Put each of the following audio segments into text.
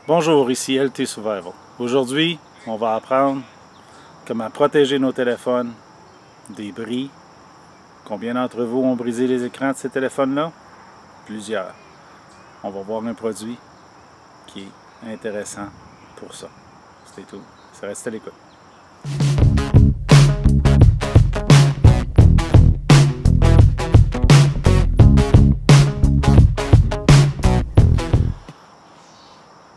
Bonjour, ici LT Survival. Aujourd'hui, on va apprendre comment protéger nos téléphones des bris. Combien d'entre vous ont brisé les écrans de ces téléphones-là? Plusieurs. On va voir un produit qui est intéressant pour ça. C'est tout. Ça reste à l'écoute.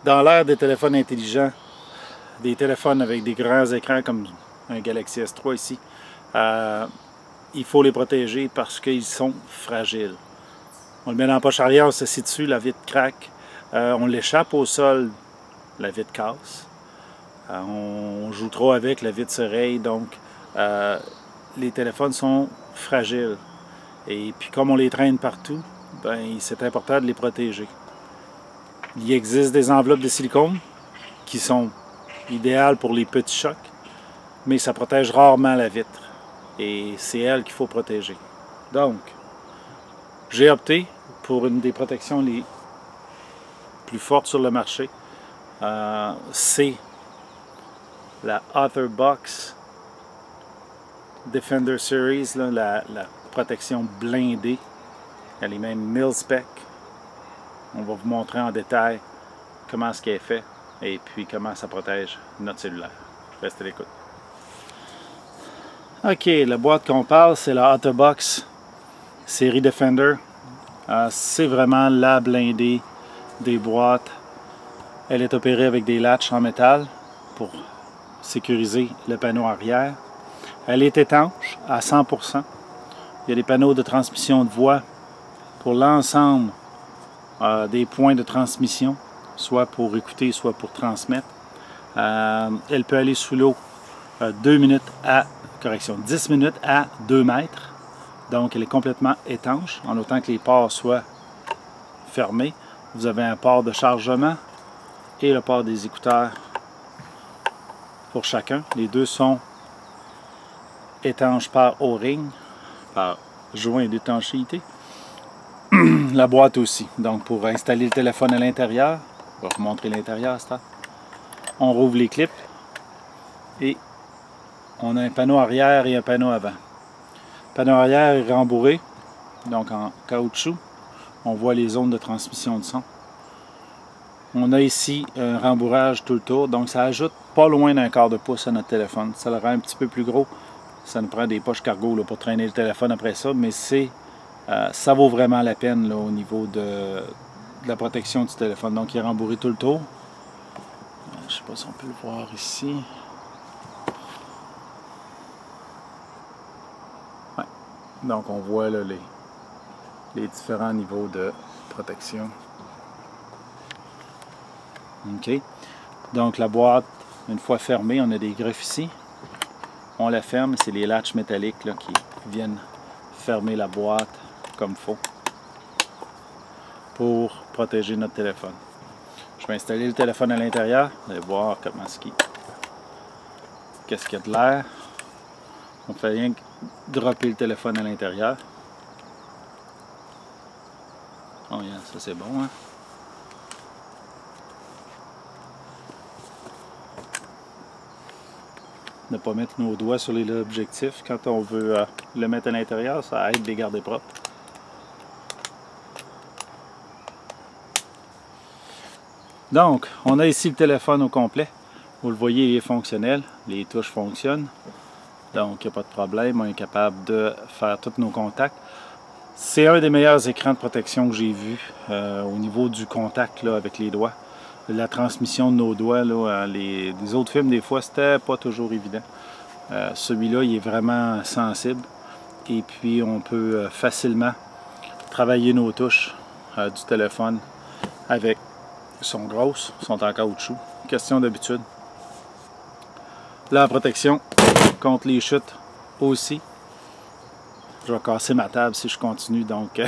Dans l'ère des téléphones intelligents, des téléphones avec des grands écrans comme un Galaxy S3 ici, il faut les protéger parce qu'ils sont fragiles. On le met dans la poche arrière, on s'assied dessus, la vitre craque. On l'échappe au sol, la vitre casse. On joue trop avec, la vitre se raye. Donc, les téléphones sont fragiles. Et puis, comme on les traîne partout, ben, c'est important de les protéger. Il existe des enveloppes de silicone qui sont idéales pour les petits chocs, mais ça protège rarement la vitre. Et c'est elle qu'il faut protéger. Donc, j'ai opté pour une des protections les plus fortes sur le marché. C'est la OtterBox Defender Series, là, la protection blindée. Elle est même mil-spec. On va vous montrer en détail comment ce qu'elle est fait et puis comment ça protège notre cellulaire. Restez à l'écoute. OK, la boîte qu'on parle, c'est la OtterBox série Defender. C'est vraiment la blindée des boîtes. Elle est opérée avec des latches en métal pour sécuriser le panneau arrière. Elle est étanche à 100%. Il y a des panneaux de transmission de voix pour l'ensemble des points de transmission, soit pour écouter, soit pour transmettre. Elle peut aller sous l'eau 10 minutes à 2 mètres. Donc, elle est complètement étanche, en autant que les ports soient fermés. Vous avez un port de chargement et le port des écouteurs pour chacun. Les deux sont étanches par O-ring, par joint d'étanchéité. La boîte aussi. Donc, pour installer le téléphone à l'intérieur, on va vous montrer l'intérieur, on rouvre les clips et on a un panneau arrière et un panneau avant. Le panneau arrière est rembourré, donc en caoutchouc. On voit les zones de transmission de son. On a ici un rembourrage tout le tour, donc ça ajoute pas loin d'un quart de pouce à notre téléphone. Ça le rend un petit peu plus gros. Ça nous prend des poches cargo là, pour traîner le téléphone après ça, mais ça vaut vraiment la peine là, au niveau de la protection du téléphone. Donc il est rembourré tout le tour. Je ne sais pas si on peut le voir ici. Ouais. Donc on voit là, les différents niveaux de protection. OK. Donc la boîte, une fois fermée, on a des griffes ici. On la ferme, c'est les latches métalliques là, qui viennent fermer la boîte comme il faut pour protéger notre téléphone. Je vais installer le téléphone à l'intérieur. Vous allez voir comment qu'est-ce qu'il y a de l'air. On fait rien que dropper le téléphone à l'intérieur. Oh yeah, ça c'est bon, hein? Ne pas mettre nos doigts sur les objectifs quand on veut le mettre à l'intérieur, ça aide de les garder propres. Donc, on a ici le téléphone au complet. Vous le voyez, il est fonctionnel. Les touches fonctionnent. Donc, il n'y a pas de problème. On est capable de faire tous nos contacts. C'est un des meilleurs écrans de protection que j'ai vu au niveau du contact là, avec les doigts. La transmission de nos doigts, là, les autres films, des fois, c'était pas toujours évident. Celui-là, il est vraiment sensible. Et puis, on peut facilement travailler nos touches du téléphone avec. Sont grosses, sont en caoutchouc. Question d'habitude. La protection contre les chutes aussi. Je vais casser ma table si je continue, donc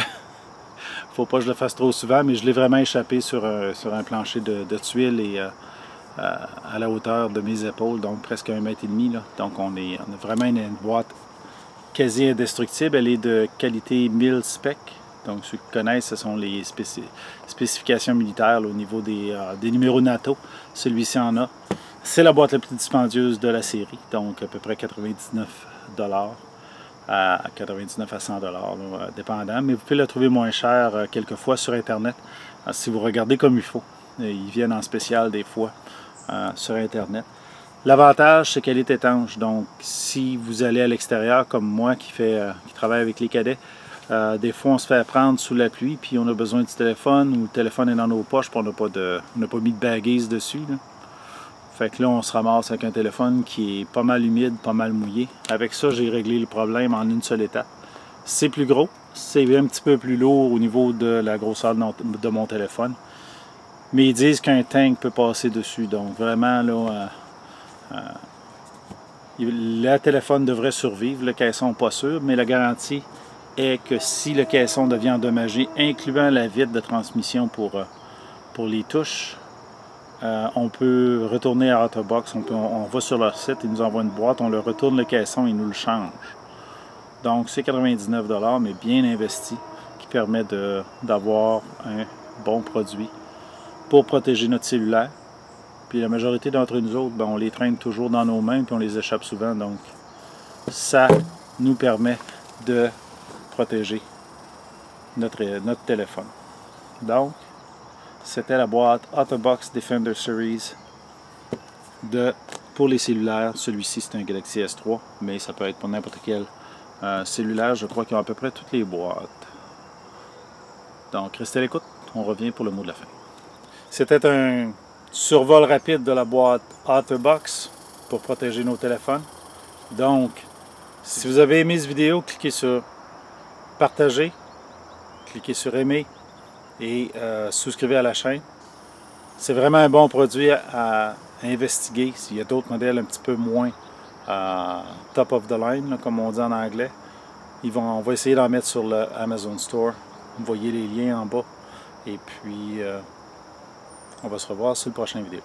faut pas que je le fasse trop souvent, mais je l'ai vraiment échappé sur un plancher de tuiles et à la hauteur de mes épaules, donc presque 1,5 m. Là. Donc on a vraiment une boîte quasi indestructible. Elle est de qualité mil-spec, Donc ceux qui connaissent, ce sont les spécifications militaires là, au niveau des numéros NATO. Celui-ci en a. C'est la boîte la plus dispendieuse de la série, donc à peu près 99 $ à 99 à 100 $, dépendant. Mais vous pouvez la trouver moins cher quelquefois sur Internet, si vous regardez comme il faut. Ils viennent en spécial des fois sur Internet. L'avantage, c'est qu'elle est étanche. Donc, si vous allez à l'extérieur, comme moi qui travaille avec les cadets, des fois on se fait prendre sous la pluie, puis on a besoin du téléphone, ou le téléphone est dans nos poches, puis on n'a pas mis de baguette dessus. Là. Fait que là, on se ramasse avec un téléphone qui est pas mal humide, pas mal mouillé. Avec ça, j'ai réglé le problème en une seule étape. C'est plus gros, c'est un petit peu plus lourd au niveau de la grosseur de mon téléphone. Mais ils disent qu'un tank peut passer dessus. Donc vraiment, là, le téléphone devrait survivre. Le caisson, pas sûr, mais la garantie est que si le caisson devient endommagé, incluant la vitre de transmission pour les touches, on peut retourner à Autobox, on va sur leur site, ils nous envoient une boîte, on leur retourne le caisson, ils nous le changent. Donc c'est 99 $, mais bien investi, qui permet d'avoir un bon produit pour protéger notre cellulaire. Puis la majorité d'entre nous autres, ben, on les traîne toujours dans nos mains, puis on les échappe souvent, donc ça nous permet de protéger notre téléphone. Donc, c'était la boîte Autobox Defender Series pour les cellulaires. Celui-ci, c'est un Galaxy S3, mais ça peut être pour n'importe quel cellulaire. Je crois qu'ils ont à peu près toutes les boîtes. Donc, restez à l'écoute. On revient pour le mot de la fin. C'était un survol rapide de la boîte Autobox pour protéger nos téléphones. Donc, si vous avez aimé cette vidéo, cliquez sur partager, cliquez sur aimer et souscrivez à la chaîne. C'est vraiment un bon produit à investiguer. S'il y a d'autres modèles un petit peu moins top of the line, là, comme on dit en anglais, on va essayer d'en mettre sur le Amazon Store. Vous voyez les liens en bas. Et puis, on va se revoir sur la prochaine vidéo.